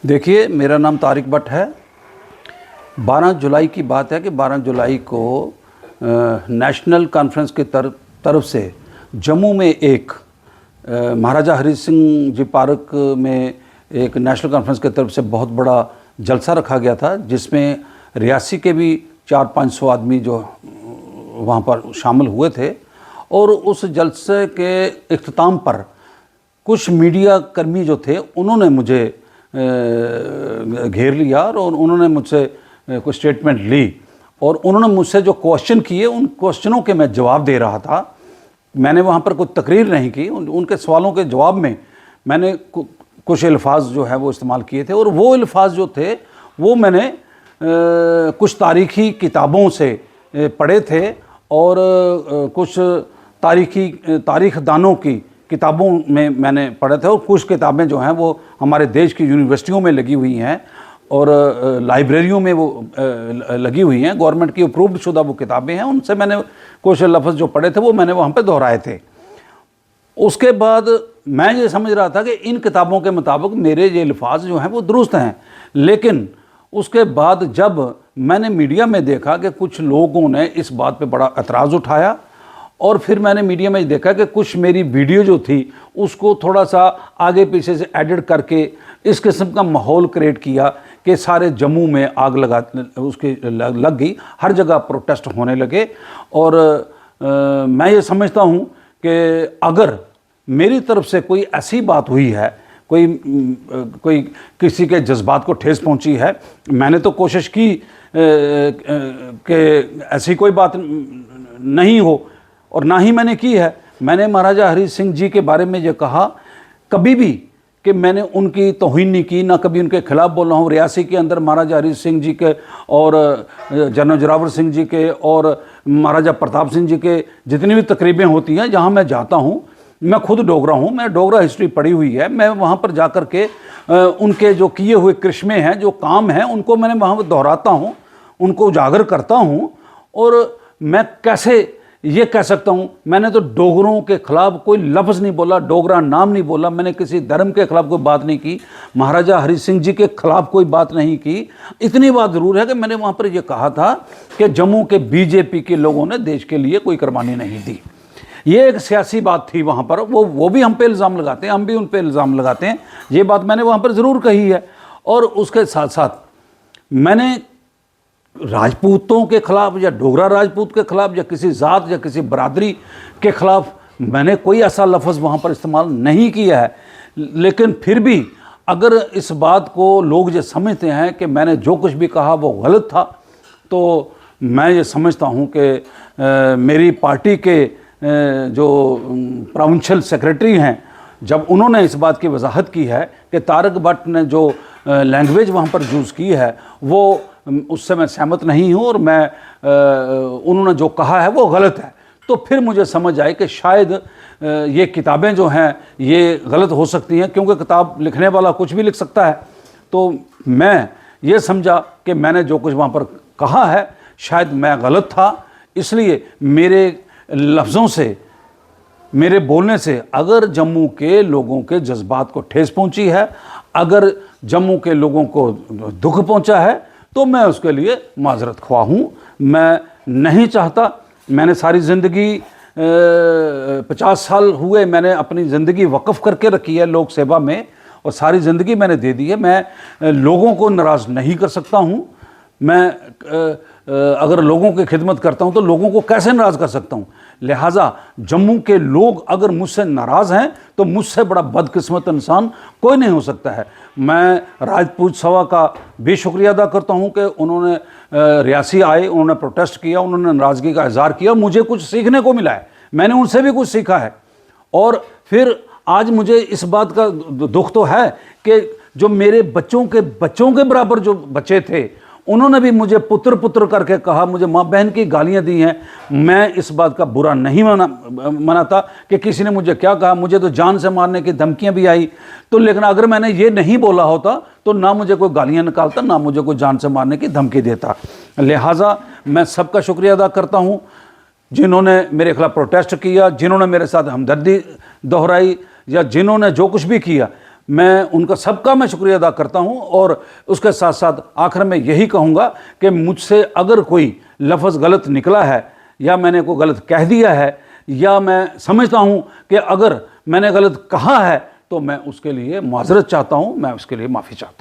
देखिए, मेरा नाम तारिक भट्ट है। 12 जुलाई की बात है कि 12 जुलाई को नेशनल कॉन्फ्रेंस की तरफ से जम्मू में एक महाराजा हरि सिंह जी पार्क में एक नेशनल कॉन्फ्रेंस की तरफ से बहुत बड़ा जलसा रखा गया था, जिसमें रियासी के भी 400-500 आदमी जो वहाँ पर शामिल हुए थे। और उस जलसे के इख्तिताम पर कुछ मीडिया कर्मी जो थे उन्होंने मुझे घेर लिया और उन्होंने मुझसे कुछ स्टेटमेंट ली और उन्होंने मुझसे जो क्वेश्चन किए उन क्वेश्चनों के मैं जवाब दे रहा था। मैंने वहाँ पर कोई तकरीर नहीं की, उनके सवालों के जवाब में मैंने कुछ अल्फाज जो है वो इस्तेमाल किए थे और वो अल्फाज जो थे वो मैंने कुछ तारीख़ी किताबों से पढ़े थे और कुछ तारीख़ दानों की किताबों में मैंने पढ़े थे और कुछ किताबें जो हैं वो हमारे देश की यूनिवर्सिटियों में लगी हुई हैं और लाइब्रेरियों में वो लगी हुई हैं, गवर्नमेंट की अप्रूव्ड शुदा वो किताबें हैं। उनसे मैंने कुछ लफ्ज़ जो पढ़े थे वो मैंने वहाँ पे दोहराए थे। उसके बाद मैं ये समझ रहा था कि इन किताबों के मुताबिक मेरे ये अल्फाज जो हैं वो दुरुस्त हैं, लेकिन उसके बाद जब मैंने मीडिया में देखा कि कुछ लोगों ने इस बात पे बड़ा एतराज़ उठाया और फिर मैंने मीडिया में देखा कि कुछ मेरी वीडियो जो थी उसको थोड़ा सा आगे पीछे से एडिट करके इस किस्म का माहौल क्रिएट किया कि सारे जम्मू में आग उसकी लग गई, हर जगह प्रोटेस्ट होने लगे। और मैं ये समझता हूँ कि अगर मेरी तरफ से कोई ऐसी बात हुई है, कोई किसी के जज्बात को ठेस पहुँची है, मैंने तो कोशिश की कि ऐसी कोई बात नहीं हो और ना ही मैंने की है। मैंने महाराजा हरि सिंह जी के बारे में ये कहा कभी भी कि मैंने उनकी तौहीन नहीं की, ना कभी उनके खिलाफ बोल रहा हूँ। रियासी के अंदर महाराजा हरि सिंह जी के और जनरल जोरावर सिंह जी के और महाराजा प्रताप सिंह जी के जितनी भी तकरीबें होती हैं, जहाँ मैं जाता हूँ, मैं खुद डोगरा हूँ, मैं डोगरा हिस्ट्री पढ़ी हुई है, मैं वहाँ पर जा कर के उनके जो किए हुए करिश्मे हैं, जो काम हैं, उनको मैंने वहाँ पर दोहराता हूँ, उनको उजागर करता हूँ। और मैं कैसे ये कह सकता हूँ, मैंने तो डोगरों के ख़िलाफ़ कोई लफ्ज़ नहीं बोला, डोगरा नाम नहीं बोला, मैंने किसी धर्म के ख़िलाफ़ कोई बात नहीं की, महाराजा हरि सिंह जी के ख़िलाफ़ कोई बात नहीं की। इतनी बात ज़रूर है कि मैंने वहाँ पर ये कहा था कि जम्मू के बीजेपी के लोगों ने देश के लिए कोई कुर्बानी नहीं दी। ये एक सियासी बात थी वहाँ पर, वो भी हम पे इल्ज़ाम लगाते हैं, हम भी उन पर इल्ज़ाम लगाते हैं। ये बात मैंने वहाँ पर ज़रूर कही है। और उसके साथ साथ मैंने राजपूतों के ख़िलाफ़ या डोगरा राजपूत के ख़िलाफ़ या किसी ज़ात या किसी बरादरी के ख़िलाफ़ मैंने कोई ऐसा लफ्ज़ वहाँ पर इस्तेमाल नहीं किया है। लेकिन फिर भी अगर इस बात को लोग ये समझते हैं कि मैंने जो कुछ भी कहा वो गलत था, तो मैं ये समझता हूँ कि मेरी पार्टी के जो प्रोविंशियल सेक्रेटरी हैं, जब उन्होंने इस बात की वजाहत की है कि तारिक भट्ट ने जो लैंग्वेज वहाँ पर यूज़ की है वो उससे मैं सहमत नहीं हूँ और मैं उन्होंने जो कहा है वो गलत है, तो फिर मुझे समझ आए कि शायद ये किताबें जो हैं ये गलत हो सकती हैं, क्योंकि किताब लिखने वाला कुछ भी लिख सकता है। तो मैं ये समझा कि मैंने जो कुछ वहाँ पर कहा है शायद मैं गलत था, इसलिए मेरे लफ्ज़ों से, मेरे बोलने से अगर जम्मू के लोगों के जज्बात को ठेस पहुँची है, अगर जम्मू के लोगों को दुख पहुँचा है, तो मैं उसके लिए माजरत ख्वाह हूँ। मैं नहीं चाहता, मैंने सारी ज़िंदगी 50 साल हुए मैंने अपनी ज़िंदगी वक्फ़ करके रखी है लोक सेवा में और सारी ज़िंदगी मैंने दे दी है। मैं लोगों को नाराज़ नहीं कर सकता हूँ। मैं अगर लोगों की खिदमत करता हूँ तो लोगों को कैसे नाराज़ कर सकता हूँ। लिहाजा जम्मू के लोग अगर मुझसे नाराज़ हैं तो मुझसे बड़ा बदकिस्मत इंसान कोई नहीं हो सकता है। मैं राजपूत सभा का भी शुक्रिया अदा करता हूँ कि उन्होंने रियासी आए, उन्होंने प्रोटेस्ट किया, उन्होंने नाराज़गी का इज़हार किया, मुझे कुछ सीखने को मिला है, मैंने उनसे भी कुछ सीखा है। और फिर आज मुझे इस बात का दुख तो है कि जो मेरे बच्चों के बराबर जो बच्चे थे उन्होंने भी मुझे पुत्र पुत्र करके कहा, मुझे माँ बहन की गालियाँ दी हैं। मैं इस बात का बुरा नहीं मनाता कि किसी ने मुझे क्या कहा, मुझे तो जान से मारने की धमकियाँ भी आई। तो लेकिन अगर मैंने ये नहीं बोला होता तो ना मुझे कोई गालियाँ निकालता, ना मुझे कोई जान से मारने की धमकी देता। लिहाजा मैं सबका शुक्रिया अदा करता हूँ जिन्होंने मेरे खिलाफ प्रोटेस्ट किया, जिन्होंने मेरे साथ हमदर्दी दोहराई या जिन्होंने जो कुछ भी किया। मैं उनका सबका मैं शुक्रिया अदा करता हूं। और उसके साथ साथ आखिर में यही कहूँगा कि मुझसे अगर कोई लफ्ज़ गलत निकला है या मैंने को गलत कह दिया है या मैं समझता हूँ कि अगर मैंने गलत कहा है तो मैं उसके लिए माजरत चाहता हूँ, मैं उसके लिए माफ़ी चाहता हूँ।